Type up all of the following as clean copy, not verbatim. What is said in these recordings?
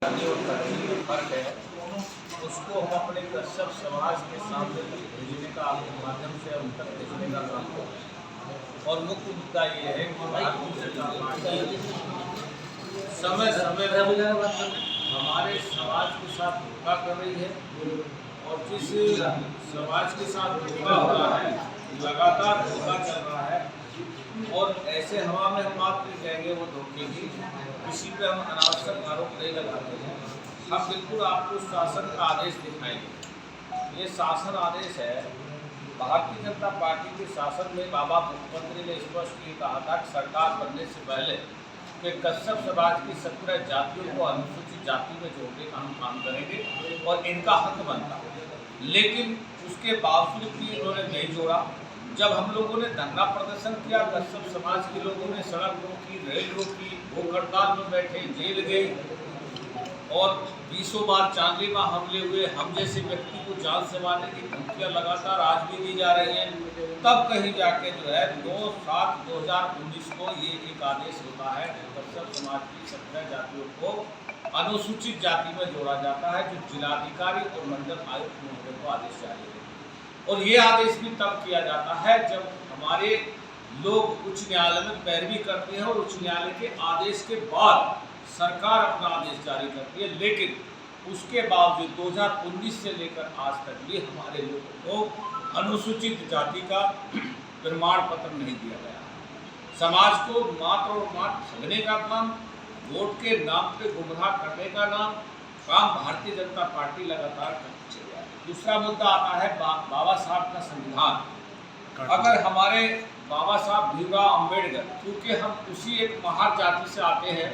करनी और करनी में फर्क है, उसको हम अपने कश्यप समाज के सामने भेजने का आपके माध्यम से उन तक भेजने का काम कर रहे हैं। और मुख्य मुद्दा ये है कि भारतीय जनता पार्टी समय समय पर हमारे समाज के साथ धोखा कर रही है और जिस समाज के साथ धोखा हो रहा है लगातार धोखा चल रहा है। और ऐसे हवा में हम बात नहीं कहेंगे वो धोखे की, किसी पे हम अनावश्यक आरोप नहीं लगाते हैं। हम बिल्कुल आपको शासन का आदेश दिखाएंगे। ये शासन आदेश है भारतीय जनता पार्टी के शासन में। बाबा मुख्यमंत्री ने स्पष्ट ये कहा था कि सरकार बनने से पहले कि कश्यप समाज की 17 जातियों को अनुसूचित जाति में जोड़ने का हम काम करेंगे और इनका हक बनता है। लेकिन उसके बावजूद भी इन्होंने नहीं जोड़ा। जब हम लोगों ने धरना प्रदर्शन किया, कश्यप समाज के लोगों ने सड़क रोकी, रेल रोकी, भूख हड़ताल में बैठे, जेल गए और 20 बार चांदीमा हमले हुए। हम जैसे व्यक्ति को जान से मारने की धमकियां लगातार आज भी दी जा रही हैं। तब कहीं जाके जो है 9/7/2019 को ये एक आदेश होता है कश्यप समाज की 17 जातियों को अनुसूचित जाति में जोड़ा जाता है, जो जिलाधिकारी और मंडल आयुक्त महोदय को आदेश जारी है। और ये आदेश भी तब किया जाता है जब हमारे लोग उच्च न्यायालय में पैरवी करते हैं और उच्च न्यायालय के आदेश के बाद सरकार अपना आदेश जारी करती है। लेकिन उसके बावजूद 2019 से लेकर आज तक भी हमारे लोगों को अनुसूचित जाति का प्रमाण पत्र नहीं दिया गया। समाज को मात्र और मात्र ठगने का काम, वोट के नाम पे गुमराह करने का काम भारतीय जनता पार्टी लगातार करती चली आ रही है। दूसरा मुद्दा आता है बाबा साहब का संविधान। अगर हमारे बाबा साहब भीमराव अम्बेडकर, क्योंकि हम उसी एक महार जाति से आते हैं,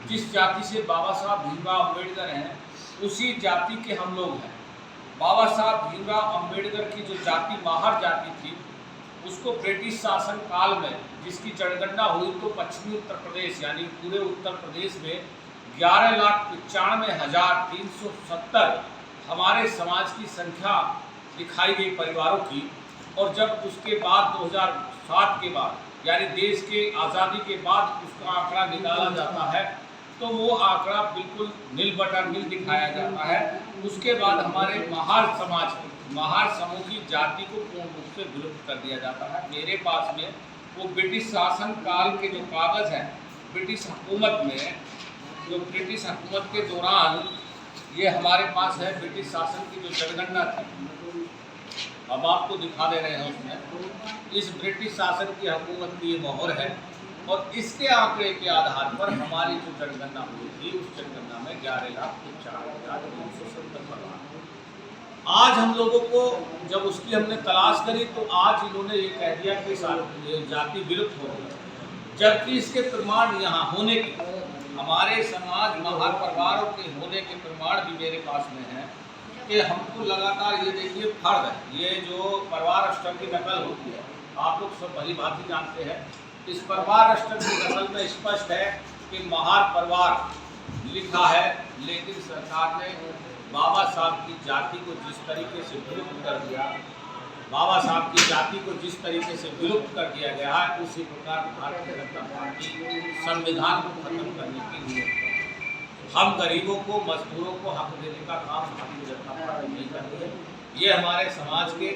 जिस जाति से बाबा साहब भीमराव अम्बेडकर हैं उसी जाति के हम लोग हैं। बाबा साहब भीमराव अम्बेडकर की जो जाति महार जाति थी उसको ब्रिटिश शासन काल में जिसकी जनगणना हुई तो पश्चिमी उत्तर प्रदेश यानी पूरे उत्तर प्रदेश में 11,95,370 हमारे समाज की संख्या दिखाई गई परिवारों की। और जब उसके बाद 2007 के बाद यानी देश के आज़ादी के बाद उसका आंकड़ा निकाला जाता है तो वो आंकड़ा बिल्कुल नील बटा नील दिखाया जाता है। उसके बाद हमारे महार समाज महार समूह की जाति को पूर्ण रूप से विलुप्त कर दिया जाता है। मेरे पास में वो ब्रिटिश शासन काल के जो कागज़ हैं ब्रिटिश हुकूमत में, जो ब्रिटिश हुकूमत के दौरान ये हमारे पास है ब्रिटिश शासन की जो जनगणना थी, हम आपको दिखा दे रहे हैं। उसमें इस ब्रिटिश शासन की हुकूमत की ये मोहर है और इसके आंकड़े के आधार पर हमारी जो जनगणना हुई थी उस जनगणना में 11,04,370 परिवार। आज हम लोगों को जब उसकी हमने तलाश करी तो आज इन्होंने ये कह दिया कि जाति विलुप्त हो गई, जबकि इसके प्रमाण यहाँ होने के, हमारे समाज महार परिवारों के होने के प्रमाण भी मेरे पास में है कि हमको लगातार ये देखिए फर्द है, ये जो परिवार अष्टक की नकल होती है आप लोग सब भली भांति जानते हैं। इस परिवार अष्टक की नकल में स्पष्ट है कि महार परिवार लिखा है, लेकिन सरकार ने बाबा साहब की जाति को जिस तरीके से विलुप्त कर दिया, बाबा साहब की जाति को जिस तरीके से विलुप्त कर दिया गया है, उसी प्रकार भारतीय जनता पार्टी संविधान को खत्म करने की नीयत है। हम गरीबों को, मजदूरों को हक देने का काम भारतीय जनता पार्टी नहीं करती है। ये हमारे समाज के,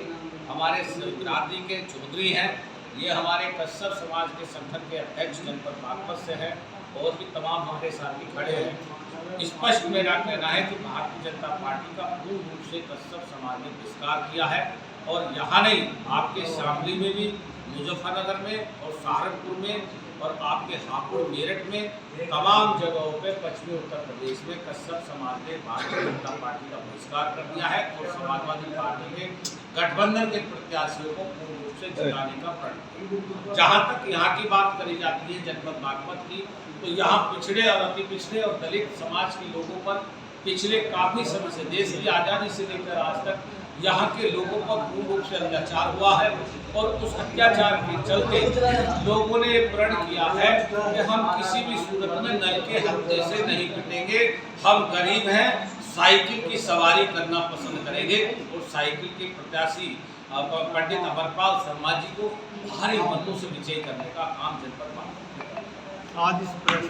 हमारे बिरादरी के चौधरी हैं, ये हमारे कश्यप समाज के संगठन के अध्यक्ष जनपद बागपत से हैं और भी तमाम हमारे साथी खड़े हैं। स्पष्ट मेरा कहना है कि भारतीय जनता पार्टी का पूर्ण रूप से कश्यप समाज ने तिरस्कार किया है और यहाँ नहीं, आपके शामली में भी, मुजफ्फरनगर में और सहारनपुर में और आपके हापुड़ मेरठ में तमाम जगहों पे पश्चिमी उत्तर प्रदेश में कश्यप समाज ने भारतीय जनता पार्टी का बहिष्कार कर दिया है और समाजवादी पार्टी के गठबंधन के प्रत्याशियों को पूर्ण रूप से जिताने का प्रण किया। जहाँ तक यहाँ की बात करी जाती है जनपद बागपत की, तो यहाँ पिछड़े और अति पिछड़े और दलित समाज के लोगों पर पिछले काफ़ी समय से, देश की आज़ादी से लेकर आज तक यहाँ के लोगों पर पूर्ण रूप से अत्याचार हुआ है और उस अत्याचार के चलते लोगों ने प्रण किया है कि हम किसी भी सूरत में नल के हत्थे से नहीं पिटेंगे। हम गरीब हैं, साइकिल की सवारी करना पसंद करेंगे और साइकिल के प्रत्याशी पंडित अमरपाल शर्मा जी को भारी मतों से विजयी करने का काम जनपद में आज इस